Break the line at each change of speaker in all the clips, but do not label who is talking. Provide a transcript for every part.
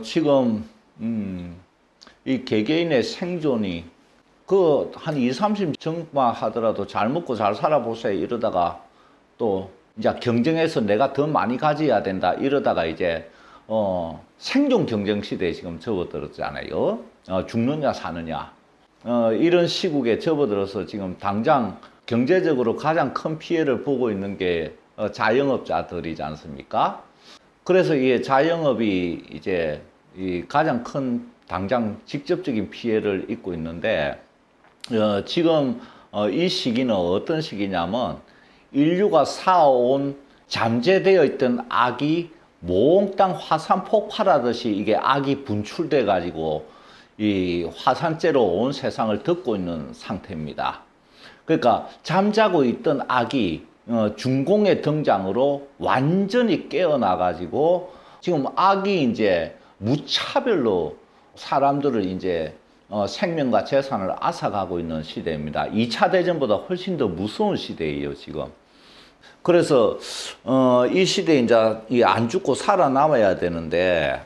지금, 이 개개인의 생존이, 한 20, 30 정도만 하더라도 잘 먹고 잘 살아보세요. 이러다가 또, 이제 경쟁해서 내가 더 많이 가져야 된다. 이러다가 이제, 생존 경쟁 시대에 지금 접어들었잖아요. 죽느냐, 사느냐. 이런 시국에 접어들어서 지금 당장 경제적으로 가장 큰 피해를 보고 있는 게 자영업자들이지 않습니까? 그래서 이 자영업이 이제 이 가장 큰 당장 직접적인 피해를 입고 있는데, 지금 이 시기는 어떤 시기냐면 인류가 쌓아온 잠재되어 있던 악이 몽땅 화산 폭발하듯이 이게 악이 분출돼 가지고 이 화산재로 온 세상을 덮고 있는 상태입니다. 그러니까 잠자고 있던 악이 중공의 등장으로 완전히 깨어나 가지고 지금 악이 이제 무차별로 사람들을 이제 생명과 재산을 앗아가고 있는 시대입니다. 2차 대전보다 훨씬 더 무서운 시대예요, 지금. 그래서 이 시대에 이제 안 죽고 살아남아야 되는데,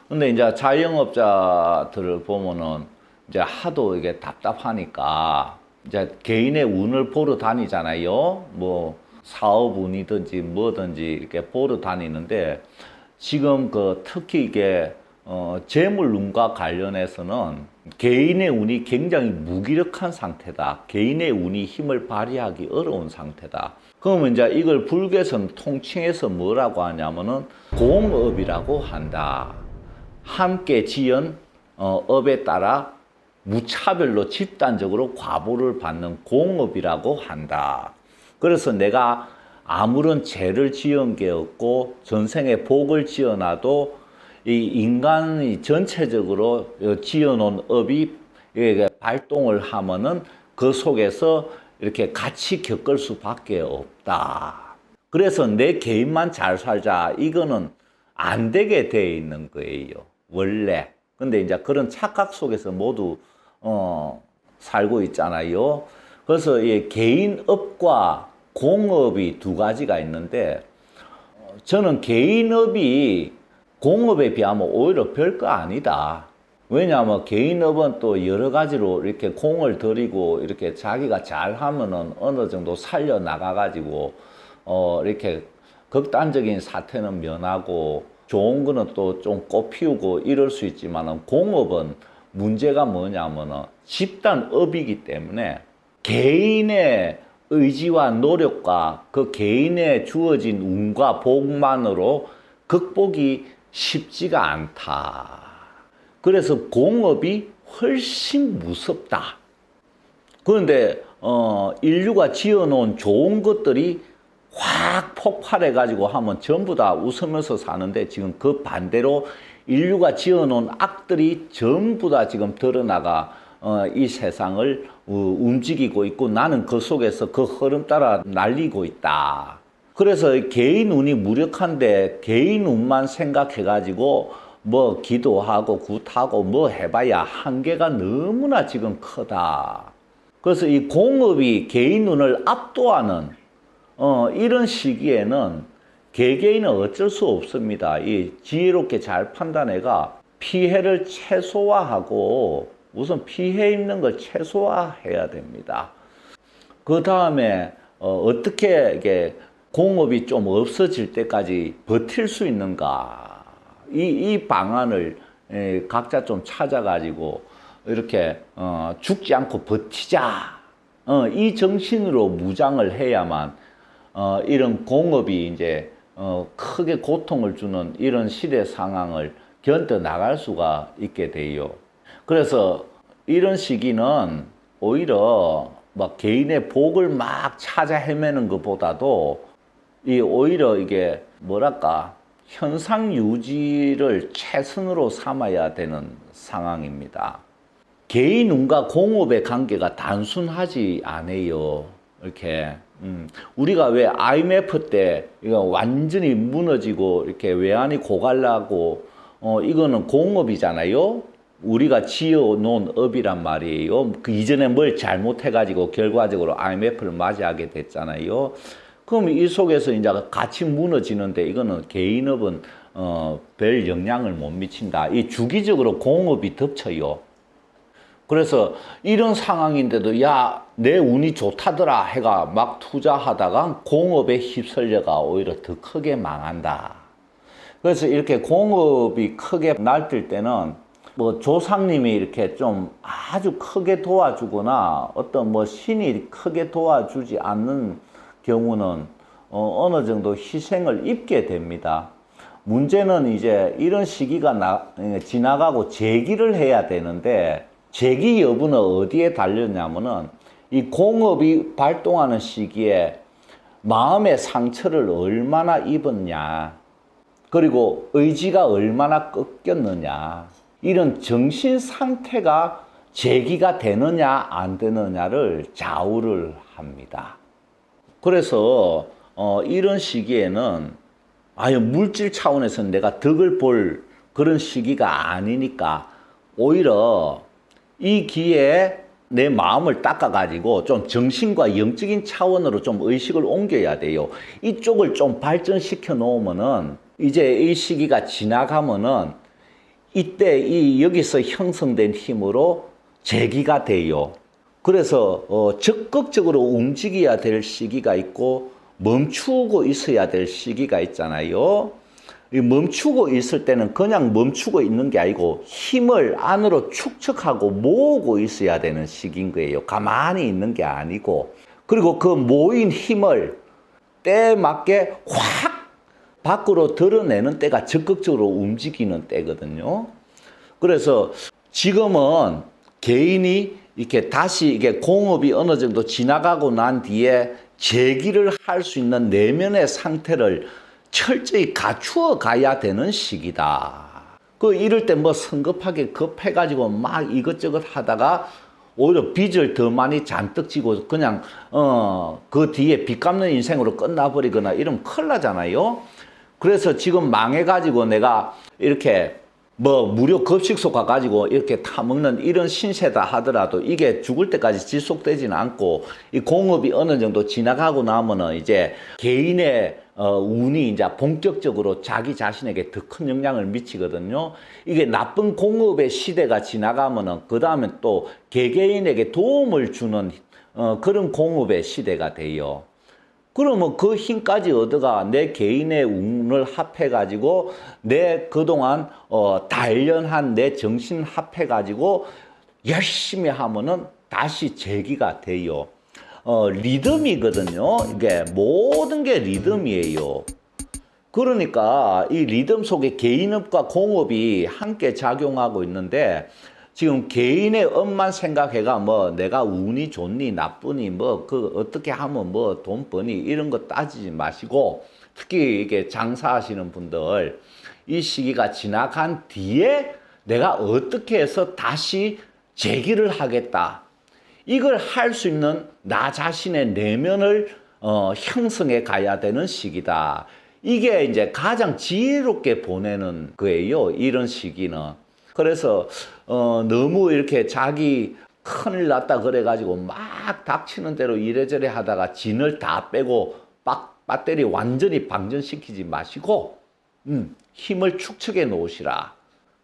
근데 이제 자영업자들을 보면은 이제 하도 이게 답답하니까 이제 개인의 운을 보러 다니잖아요. 뭐 사업 운이든지 뭐든지 이렇게 보러 다니는데, 지금 특히 이게 재물 운과 관련해서는 개인의 운이 굉장히 무기력한 상태다. 개인의 운이 힘을 발휘하기 어려운 상태다. 그러면 이제 이걸 불교에서는 통칭해서 뭐라고 하냐면은 공업이라고 한다. 함께 지은 업에 따라 무차별로 집단적으로 과보를 받는 공업이라고 한다. 그래서 내가 아무런 죄를 지은 게 없고 전생에 복을 지어놔도 이 인간이 전체적으로 지어놓은 업이 발동을 하면은 그 속에서 이렇게 같이 겪을 수밖에 없다. 그래서 내 개인만 잘 살자, 이거는 안 되게 돼 있는 거예요, 원래. 근데 이제 그런 착각 속에서 모두 살고 있잖아요. 그래서 이 개인업과 공업이 두 가지가 있는데, 저는 개인업이 공업에 비하면 오히려 별거 아니다. 왜냐하면 개인업은 또 여러 가지로 이렇게 공을 들이고 이렇게 자기가 잘하면은 어느 정도 살려 나가가지고 이렇게 극단적인 사태는 면하고 좋은 거는 또 좀 꽃피우고 이럴 수 있지만은, 공업은 문제가 뭐냐면은 집단업이기 때문에 개인의 의지와 노력과 그 개인의 주어진 운과 복만으로 극복이 쉽지가 않다. 그래서 공업이 훨씬 무섭다. 그런데 인류가 지어놓은 좋은 것들이 확 폭발해가지고 하면 전부 다 웃으면서 사는데, 지금 그 반대로 인류가 지어놓은 악들이 전부 다 지금 드러나가 이 세상을 움직이고 있고, 나는 그 속에서 그 흐름 따라 날리고 있다. 그래서 개인 운이 무력한데 개인 운만 생각해가지고 뭐 기도하고 굿하고 뭐 해봐야 한계가 너무나 지금 크다. 그래서 이 공업이 개인 운을 압도하는 이런 시기에는 개개인은 어쩔 수 없습니다. 이 지혜롭게 잘 판단해가 피해를 최소화하고, 우선 피해 있는 걸 최소화해야 됩니다. 그 다음에 어떻게 이게 공업이 좀 없어질 때까지 버틸 수 있는가, 이 방안을 각자 좀 찾아가지고 이렇게 죽지 않고 버티자, 이 정신으로 무장을 해야만 이런 공업이 이제 크게 고통을 주는 이런 시대 상황을 견뎌 나갈 수가 있게 돼요. 그래서 이런 시기는 오히려 막 개인의 복을 막 찾아 헤매는 것보다도 오히려 이게 뭐랄까, 현상 유지를 최선으로 삼아야 되는 상황입니다. 개인 운과 공업의 관계가 단순하지 않아요. 이렇게 우리가 왜 IMF 때 이거 완전히 무너지고 이렇게 외환이 고갈나고 이거는 공업이잖아요. 우리가 지어놓은 업이란 말이에요. 그 이전에 뭘 잘못해가지고 결과적으로 IMF를 맞이하게 됐잖아요. 그럼 이 속에서 이제 같이 무너지는데, 이거는 개인업은 별 영향을 못 미친다. 이 주기적으로 공업이 덮쳐요. 그래서 이런 상황인데도 야, 내 운이 좋다더라 해가 막 투자하다가 공업에 휩쓸려가 오히려 더 크게 망한다. 그래서 이렇게 공업이 크게 날뛸 때는 뭐 조상님이 이렇게 좀 아주 크게 도와주거나 어떤 뭐 신이 크게 도와주지 않는 경우는 어느 정도 희생을 입게 됩니다. 문제는 이제 이런 시기가 지나가고 재기를 해야 되는데 재기 여부는 어디에 달렸냐면은 이 공업이 발동하는 시기에 마음의 상처를 얼마나 입었냐, 그리고 의지가 얼마나 꺾였느냐, 이런 정신 상태가 재기가 되느냐 안 되느냐를 좌우를 합니다. 그래서 이런 시기에는 아예 물질 차원에서는 내가 덕을 볼 그런 시기가 아니니까 오히려 이 기회에 내 마음을 닦아가지고 좀 정신과 영적인 차원으로 좀 의식을 옮겨야 돼요. 이쪽을 좀 발전시켜 놓으면은 이제 이 시기가 지나가면은 이때 여기서 형성된 힘으로 재기가 돼요. 그래서 적극적으로 움직여야 될 시기가 있고 멈추고 있어야 될 시기가 있잖아요. 이 멈추고 있을 때는 그냥 멈추고 있는 게 아니고 힘을 안으로 축적하고 모으고 있어야 되는 시기인 거예요. 가만히 있는 게 아니고. 그리고 그 모인 힘을 때에 맞게 확 밖으로 드러내는 때가 적극적으로 움직이는 때거든요. 그래서 지금은 개인이 이렇게 다시 이게 공업이 어느 정도 지나가고 난 뒤에 재기를 할 수 있는 내면의 상태를 철저히 갖추어 가야 되는 시기다. 이럴 때 뭐 성급하게 급해가지고 막 이것저것 하다가 오히려 빚을 더 많이 잔뜩 지고 그냥 그 뒤에 빚 갚는 인생으로 끝나버리거나 이러면 큰일 나잖아요. 그래서 지금 망해가지고 내가 이렇게 뭐 무료 급식소 가가지고 이렇게 타먹는 이런 신세다 하더라도 이게 죽을 때까지 지속되지는 않고 이 공업이 어느 정도 지나가고 나면은 이제 개인의 운이 이제 본격적으로 자기 자신에게 더 큰 영향을 미치거든요. 이게 나쁜 공업의 시대가 지나가면은 그 다음에 또 개개인에게 도움을 주는 그런 공업의 시대가 돼요. 그러면 그 힘까지 얻어가 내 개인의 운을 합해가지고 내 그동안 단련한 내 정신 합해가지고 열심히 하면은 다시 재기가 돼요. 리듬이거든요. 이게 모든 게 리듬이에요. 그러니까 이 리듬 속에 개인업과 공업이 함께 작용하고 있는데 지금 개인의 업만 생각해가 뭐 내가 운이 좋니 나쁘니 뭐 어떻게 하면 뭐 돈 버니 이런 거 따지지 마시고 특히 이게 장사하시는 분들 이 시기가 지나간 뒤에 내가 어떻게 해서 다시 재기를 하겠다. 이걸 할 수 있는 나 자신의 내면을 형성해 가야 되는 시기다. 이게 이제 가장 지혜롭게 보내는 거예요. 이런 시기는. 그래서 너무 이렇게 자기 큰일 났다 그래가지고 막 닥치는 대로 이래저래 하다가 진을 다 빼고 배터리 완전히 방전시키지 마시고 힘을 축적해 놓으시라.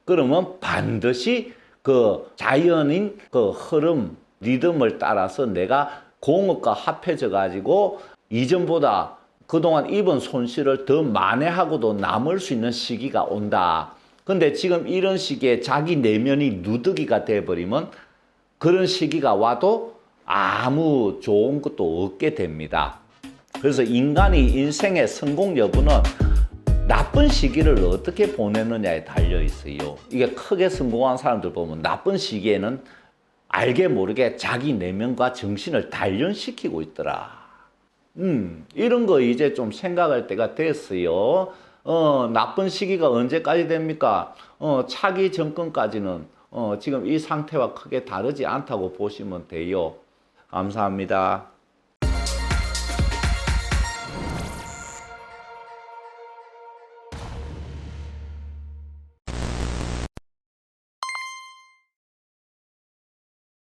그러면 반드시 그 자연인 그 흐름 리듬을 따라서 내가 공업과 합해져 가지고 이전보다 그동안 입은 손실을 더 만회하고도 남을 수 있는 시기가 온다. 근데 지금 이런 시기에 자기 내면이 누더기가 돼버리면 그런 시기가 와도 아무 좋은 것도 없게 됩니다. 그래서 인간이 인생의 성공 여부는 나쁜 시기를 어떻게 보내느냐에 달려 있어요. 이게 크게 성공한 사람들 보면 나쁜 시기에는 알게 모르게 자기 내면과 정신을 단련시키고 있더라. 이런 거 이제 좀 생각할 때가 됐어요. 나쁜 시기가 언제까지 됩니까? 차기 정권까지는 지금 이 상태와 크게 다르지 않다고 보시면 돼요. 감사합니다.